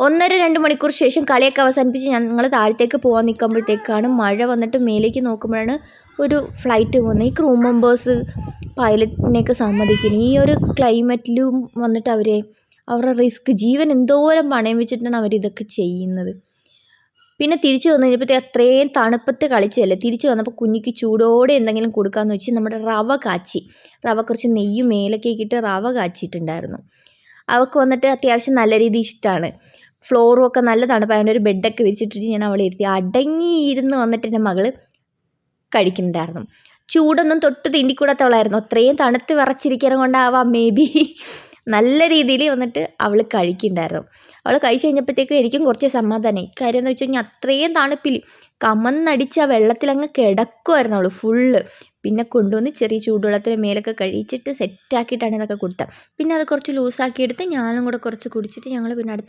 1.5-2 മണിക്കൂർ ശേഷം കളിയൊക്കെ അവസാനിപ്പിച്ച് ഞങ്ങൾ താഴത്തേക്ക് പോകാൻ നിൽക്കുമ്പോഴത്തേക്കാണ് മഴ വന്നിട്ട് മേലേക്ക് നോക്കുമ്പോഴാണ് ഒരു ഫ്ലൈറ്റ് പോകുന്നത്. ഈ ക്രൂ മെമ്പേഴ്സ് പൈലറ്റിനെയൊക്കെ സമ്മതിക്കണം. ഈ ഒരു ക്ലൈമറ്റിലും വന്നിട്ട് അവരുടെ റിസ്ക് ജീവൻ എന്തോരം പണയം വെച്ചിട്ടാണ് അവരിതൊക്കെ ചെയ്യുന്നത്. പിന്നെ തിരിച്ചു വന്നു കഴിഞ്ഞപ്പോഴത്തേ അത്രയും തണുപ്പത്ത് കളിച്ചതല്ലേ, തിരിച്ചു വന്നപ്പോൾ കുഞ്ഞിക്ക് ചൂടോടെ എന്തെങ്കിലും കൊടുക്കാമെന്ന് വെച്ച് നമ്മുടെ റവ കുറച്ച് നെയ്യും ഏലക്കയൊക്കെ ഇട്ട് റവ കാച്ചിട്ടുണ്ടായിരുന്നു. അവൾക്ക് വന്നിട്ട് അത്യാവശ്യം നല്ല രീതിയിൽ ഇഷ്ടമാണ്. ഫ്ലോറും ഒക്കെ നല്ല തണുപ്പായതുകൊണ്ട് ഒരു ബെഡൊക്കെ വിരിച്ചിട്ടിട്ട് ഞാൻ അവളെ ഇരുത്തി അടങ്ങിയിരുന്ന് വന്നിട്ട് എൻ്റെ മകള് കഴിക്കുന്നുണ്ടായിരുന്നു. ചൂടൊന്നും തൊട്ട് തീണ്ടിക്കൂടാത്തവളായിരുന്നു. അത്രയും തണുത്ത് വിറച്ചിരിക്കുന്നത് കൊണ്ടാവാം മേ ബി നല്ല രീതിയിൽ വന്നിട്ട് അവൾ കഴിക്കുന്നുണ്ടായിരുന്നു. അവൾ കഴിച്ച് കഴിഞ്ഞപ്പോഴത്തേക്കും എനിക്കും കുറച്ച് സമാധാനമായി. കാര്യം എന്ന് വെച്ച് കഴിഞ്ഞാൽ അത്രയും തണുപ്പിൽ കമന്നടിച്ച് ആ വെള്ളത്തിലങ്ങ് കിടക്കുമായിരുന്നു അവൾ ഫുള്ള്. പിന്നെ കൊണ്ടുവന്ന് ചെറിയ ചൂടുവെള്ളത്തിൽ മേലൊക്കെ കഴിച്ചിട്ട് സെറ്റാക്കിയിട്ടാണ് ഇതൊക്കെ കൊടുത്തത്. പിന്നെ അത് കുറച്ച് ലൂസാക്കിയെടുത്ത് ഞാനും കൂടെ കുറച്ച് കുടിച്ചിട്ട് ഞങ്ങൾ പിന്നെ അടുത്ത